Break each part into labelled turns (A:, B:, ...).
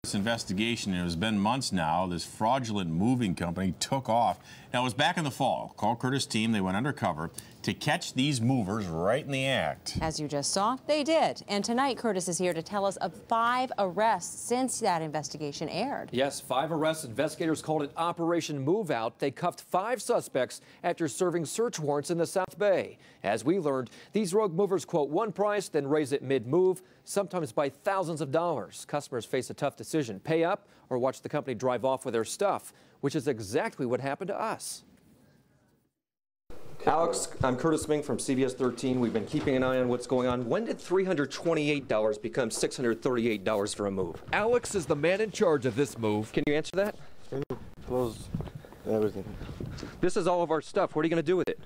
A: This investigation, it has been months now, this fraudulent moving company took off. Now, it was back in the fall. Call Kurtis team, they went undercover to catch these movers right in the act.
B: As you just saw, they did. And tonight, Kurtis is here to tell us of 5 arrests since that investigation aired.
C: Yes, 5 arrests. Investigators called it Operation Move Out. They cuffed 5 suspects after serving search warrants in the South Bay. As we learned, these rogue movers quote one price, then raise it mid-move, sometimes by thousands of dollars. Customers face a tough decision: pay up or watch the company drive off with their stuff, which is exactly what happened to us. Alex, I'm Kurtis Ming from CBS 13. We've been keeping an eye on what's going on. When did $328 become $638 for a move? Alex is the man in charge of this move. Can you answer that?
D: Close everything.
C: This is all of our stuff. What are you going to do with it?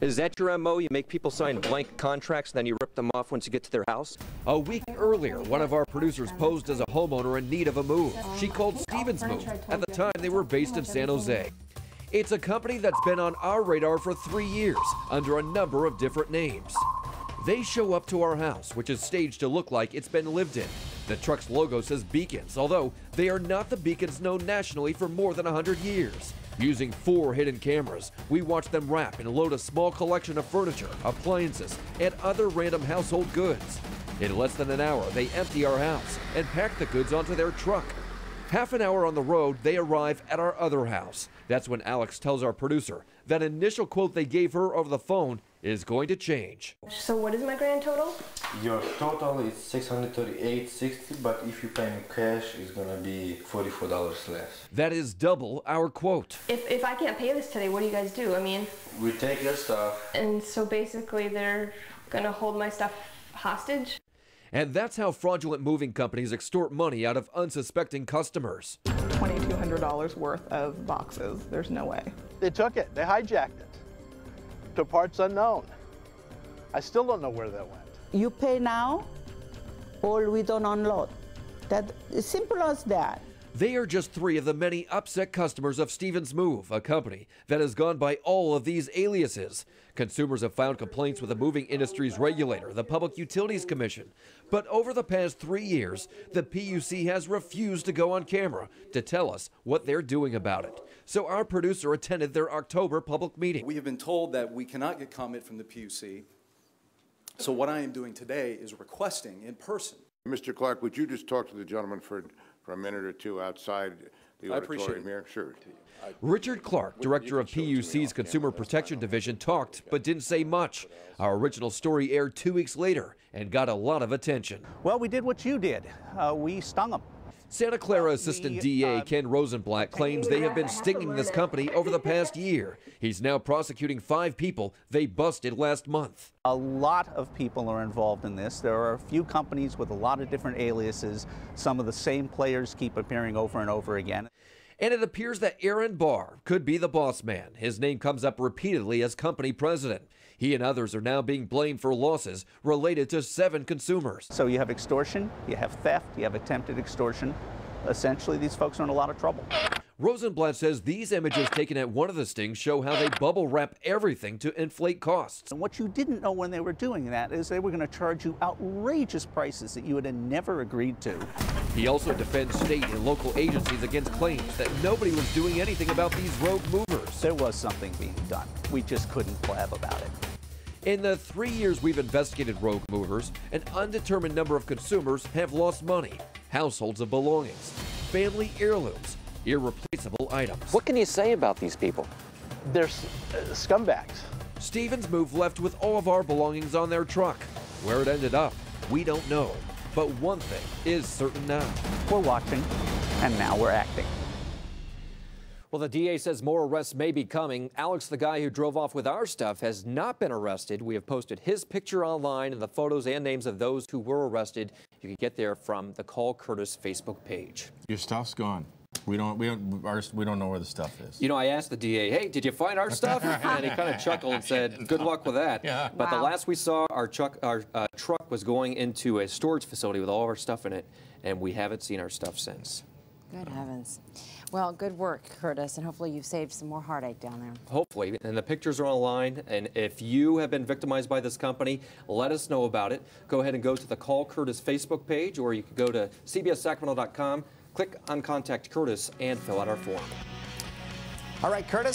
C: Is that your MO? You make people sign blank contracts, then you rip them off once you get to their house? A week earlier, one of our producers posed as a homeowner in need of a move. She called Stevens Move. At the time, they were based in San Jose. It's a company that's been on our radar for 3 years under a number of different names. They show up to our house, which is staged to look like it's been lived in. The truck's logo says Beacons, although they are not the Beacons known nationally for more than 100 years. Using 4 hidden cameras, we watch them wrap and load a small collection of furniture, appliances, and other random household goods. In less than an hour, they empty our house and pack the goods onto their truck. Half an hour on the road, they arrive at our other house. That's when Alex tells our producer that initial quote they gave her over the phone is going to change.
E: So what is my grand total?
D: Your total is $638.60, but if you pay in cash, it's gonna be $44 less.
C: That is double our quote.
E: If I can't pay this today, what do you guys do? I mean,
D: We take your stuff.
E: and so basically they're gonna hold my stuff hostage?
C: And that's how fraudulent moving companies extort money out of unsuspecting customers.
F: $2,200 worth of boxes. There's no way.
G: They took it, they hijacked it to parts unknown. I still don't know where that went.
H: You pay now or we don't unload. That is simple as that.
C: They are just 3 of the many upset customers of Stevens Move, a company that has gone by all of these aliases. Consumers have filed complaints with the moving industry's regulator, the Public Utilities Commission. But over the past 3 years, the PUC has refused to go on camera to tell us what they're doing about it. So our producer attended their October public meeting.
I: We have been told that we cannot get comment from the PUC. So what I am doing today is requesting in person.
J: Mr. Clark, would you just talk to the gentleman for a minute or two outside the auditorium here? Sure.
C: Richard Clark, director of PUC's Consumer Protection Division, talked but didn't say much. Our original story aired 2 weeks later and got a lot of attention.
G: Well, we did what you did. We stung them.
C: Santa Clara Assistant DA Ken Rosenblatt claims they have been stinging this company over the past year. He's now prosecuting 5 people they busted last month.
G: A lot of people are involved in this. There are a few companies with a lot of different aliases. Some of the same players keep appearing over and over again.
C: And it appears that Aaron Barr could be the boss man. His name comes up repeatedly as company president. He and others are now being blamed for losses related to 7 consumers.
G: So you have extortion, you have theft, you have attempted extortion. Essentially, these folks are in a lot of trouble.
C: Rosenblatt says these images taken at one of the stings show how they bubble wrap everything to inflate costs.
G: And what you didn't know when they were doing that is they were going to charge you outrageous prices that you would have never agreed to.
C: He also defends state and local agencies against claims that nobody was doing anything about these rogue movers.
G: There was something being done. We just couldn't blab about it.
C: In the 3 years we've investigated rogue movers, an undetermined number of consumers have lost money, households of belongings, family heirlooms, irreplaceable items. What can you say about these people?
G: They're scumbags.
C: Stevens Move left with all of our belongings on their truck. Where it ended up, we don't know. But one thing is certain now.
G: We're watching, and now we're acting.
C: Well, the DA says more arrests may be coming. Alex, the guy who drove off with our stuff, has not been arrested. We have posted his picture online and the photos and names of those who were arrested. You can get there from the Call Kurtis Facebook page.
A: Your stuff's gone. We don't know where the stuff is.
C: You know, I asked the DA, hey, did you find our stuff? And he kind of chuckled and said, good luck with that.
A: Yeah.
C: But the last we saw, our truck was going into a storage facility with all of our stuff in it, and we haven't seen our stuff since.
B: Good heavens. Well, good work, Kurtis, and hopefully you've saved some more heartache down there.
C: Hopefully, and the pictures are online, and if you have been victimized by this company, let us know about it. Go ahead and go to the Call Kurtis Facebook page, or you can go to cbssacramento.com, click on Contact Kurtis, and fill out our form.
K: All right, Kurtis.